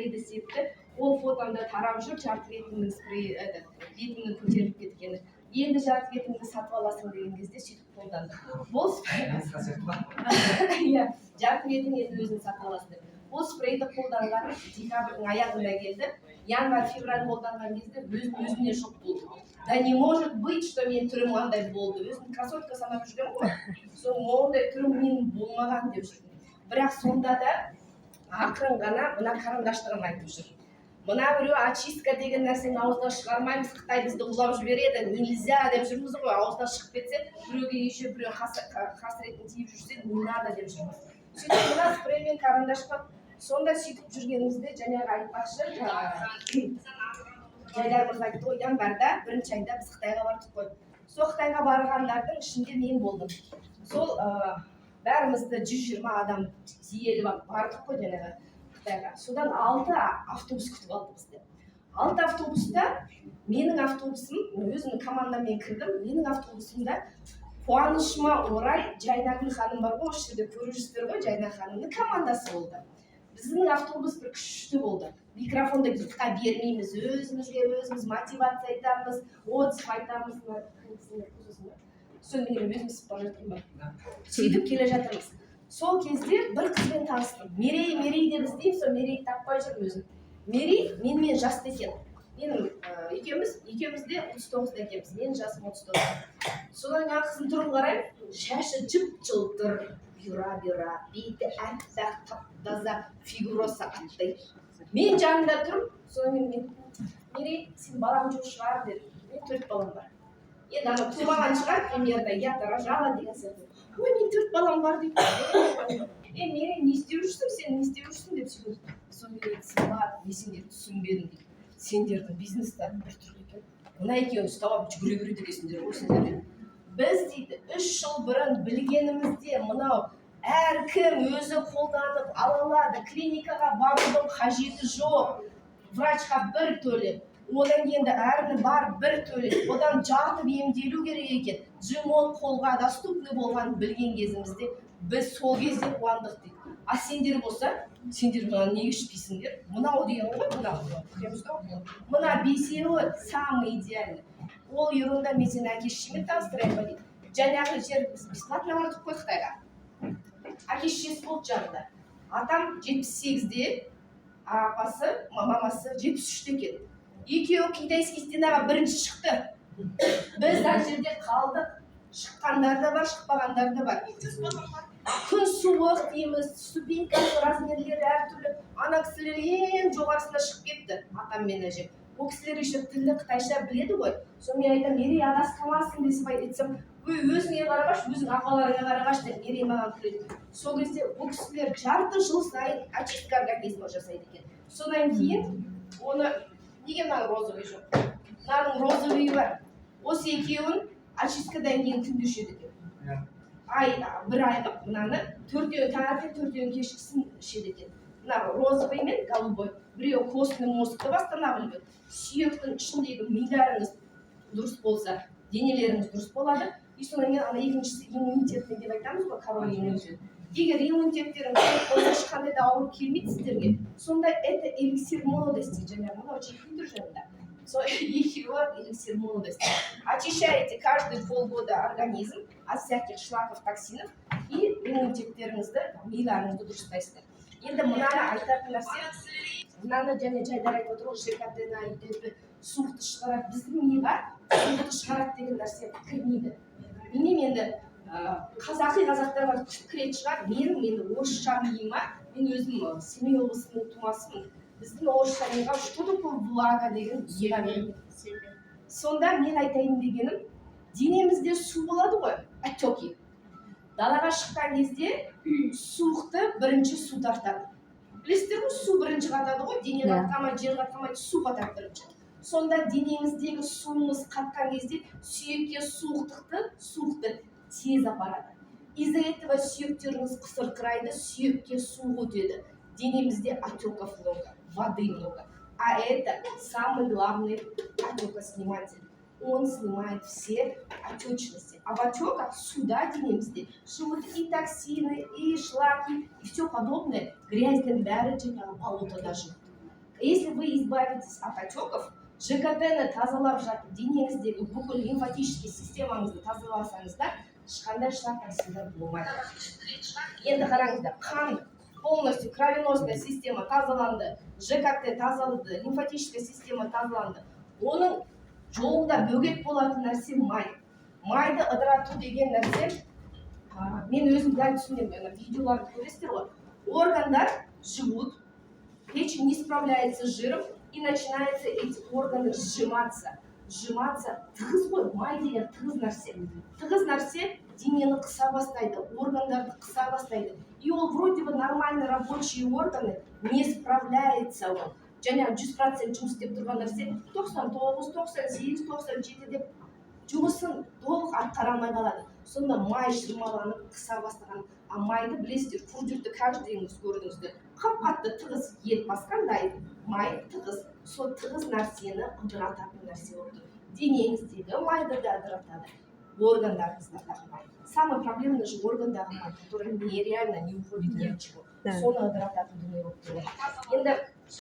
спрейді септі, ол фотомда тарап жүр, жарты бетімнің бетімнің көтеріліп кеткені. Енді жарты бетімді сатып аласың деген кезде сөйтіп қолданды. Бұл жарты бетің енді өзін сатып аласың деп. Бұл спрейді қолданған декабрьдің аяғында келді. Январь-февраль қолданған кезде өзіне шок болды. Да не может быть, что мен түрім андай болды. Өзім красотка санап жүрген ғой. Сол ондай түрім менің болмаған деп жүрдім. Бірақ сонда да ақырын ғана мына қарындаштығын айтып жүр. Мына біреу очистка деген нәрсені ауыздан шығармаймыз, Қытай бізді ұлап жібереді, нельзя деп жүрміз ғой, ауыздан шығып кетсе, біреуге еще біреу қасіретін тиіп жүрсе, не надо деп жүрміз. Сөйтіп мына спреймен қарындашқа сонда сөйтіп жүргенімізде жаңағы айтпақшы, Жайдар мырза айтты ғой, январьда бірінші айда біз Қытайға бардық қой. Сол Қытайға барғандардың ішінде мен болдым. Сол бәрімізді 120 адам тиеліп бардық қой жаңағы Қытайға. Содан 6 автобус күтіп алды бізді. 6 автобуста менің автобусым, өзімнің командамен кірдім, менің автобусымда қуанышыма орай Жайнагүл ханым бар ғой, осы жерде көріп жүрсіздер ғой, Жайна ханымның командасы болды. Біздің автобус бір күшті болды. Микрофонды гидқа бермейміз, өзіміз мотивация айтамыз, отзыв айтамыз. Сол мен өзіміз бара жатырмын ба? Сөйтіп келе жатырмыз. Сол кезде бір қызбен таныстым. Мерей деп іздеймін, сол Мерей таппай жүрмін өзім. Мерей менімен жасты екен. Екеуміз де 39-да екенбіз. Менің жасым 39. Содан жаңа қыздың түрін қараймын, шашы жып-жылтыр, бұйра, беті әппақ, тап-таза, фигурасы аттай. Мен жанында тұрмын, содан мен Мерей, сен балаң жоқ шығар дедім. Мен 4 балам бар. Енді ана тумаған шығар, примерно, я рожала деген сияқты. Ой, мен 4 балам бар дейді. Мерей, не істеп жүрсің, сен не істеп жүрсің деп сөйледі. Содан мен айтсам, мен сендерді түсінбедім дейді. Сендердің бизнестарың бір түрлі екен. Мына екеуін ұстап алып жүгіре екенсіңдер ғой сендер. Біз дейді 3 жыл бұрын білгенімізде мынау әркім өзі қолданып ала алады, клиникаға барудың қажеті жоқ. Врачқа 1 төлем, одан енді әріні бар 1 төлем, одан жатып емделу керек екен. Жимон қолға доступны болған білген кезімізде біз сол кезде қуандық дейді. А сендер болса, сендер мына неге ішпейсіңдер? Мынау деген ғой, мына бесеуі самый идеальный. Ол ерунда, мен сені әке-шешемен таныстырайын ба дейді. Жаңағы жер біз бесплатно бардық қой Қытайға. Әке-шешесі болды жанында. Атам 78-де, апасы, мамасы 73-де екен. Екеуі китайский стенаға бірінші шықты. Біз ана жерде қалдық. Шыққандар да бар, шықпағандар да бар. Күн суық дейміз, ступенькасы размерлері әртүрлі. Ана кісілер ең жоғарысына шығып кетті, атам мен әжем. Ол кісілер еще тілді қытайша біледі ғой. Соны мен айтам, Мерей адасқамасын десіп айтсам, өзіңе қарағаш, өзің ағаларыңа қарағаш деп Мерей маған күледі. Сол кезде ол кісілер жарты жыл сайын очистка организмі жасайды екен. Содан кейін оны неге мынаның розовый жоқ? Мынаның розовый бар. Осы екеуін очисткадан кейін күнде ішеді екен. Bir айға мынаны 4-еуін таңертең, 4-еуін кешкісін ішеді екен. Мына розовый мен голубой. Біреу костный мозгты восстанавливает. Сүйектің ішіндегі миларыңыз дұрыс болса, денелеріңіз дұрыс болады. И содан кейін ана екіншісі иммунитетті деп айтамыз ғой, король иммунитет. Егер иммунитеттеріңіз болса ешқандай да ауырып келмейді сіздерге, сонда это эликсир молодости, жаңағы мынау чекпей тұр жанында. Екеуі эликсир молодости. Очищаете каждые полгода организм от всяких шлаков, токсинов и иммунитеттеріңізді, миларыңызды дұрыстайсыздар. Енді мынаны айтатын нәрсе, мынаны және Жайдар айтып отыр ғой, жекатена етеді, суықты шығарады. Біздің миға суықты шығарады деген нәрсе кірмейді. Менің енді қазақтарға кіретін шығар, менің орысша миыма, мен өзім Семей облысының тумасымын. Біздің орысша миға что такое влага деген түсінемін. Сонда мен айтайын дегенім, денемізде су болады ғой, отеки. Далаға шыққан кезде суықты бірінші су тартады. Білесіздер ғой, су бірінші қатады ғой, дене қатқамайды, жер қатқамайды, су қатады бірінші. Сонда денеңіздегі суыңыз қатқан кезде сүйекке суықты тез апарады. Из-за этого сүйектеріңіз қысырқырайды, сүйекке суық өтеді. Денемізде отеков много, воды много. А это самый главный отекосниматель. Он снимает все отечности. А в отеках сюда денемізде живут и токсины, и шлаки, и все подобное. Грязьдің бәрі жаңағы болотада живут. Если вы избавитесь от отеков, ЖКТ-ні тазалап жатып, денеңіздегі бүкіл лимфатический системаңызды тазаласаңыздар, ешқандай штаттар сізде болмайды. Енді қараңыздар, қан полностью кровеносная система тазаланды, ЖКТ тазаланды, лимфатическая система тазаланды. Оның жолында бөгет болатын нәрсе май. Майды ыдырату деген нәрсе, мен өзім дәл түсінемін, видеоларды көресіздер ғой. Органдар живут, печень не справляется с жиром, и начинаются эти органы сжиматься. Сжиматься, тығыз ғой, май деген тығыз нәрсе. Тығыз нәрсе денені қыса бастайды, органдарды қыса бастайды. И ол вроде бы нормально рабочие органы не справляется он. Және 100% жұмыс істеп тұрған нәрсе 99, 98, 97 деп жұмысын толық атқара алмай қалады. Сонда май шырмаланып қыса бастаған. А майды білесіздер, фурдюртті каждыйыңыз көрдіңіздер. Қап-қатты тығыз ет басқандай, май тығыз. Сол тығыз нәрсені ыдырататын нәрсе болды. Денеңіздегі майды да ыдыратады. Органдарыңызда май. Самый проблемный же органдағы май, который нереально не уходит ни от чего. Соны ыдырататын дүние болып келеді. Енді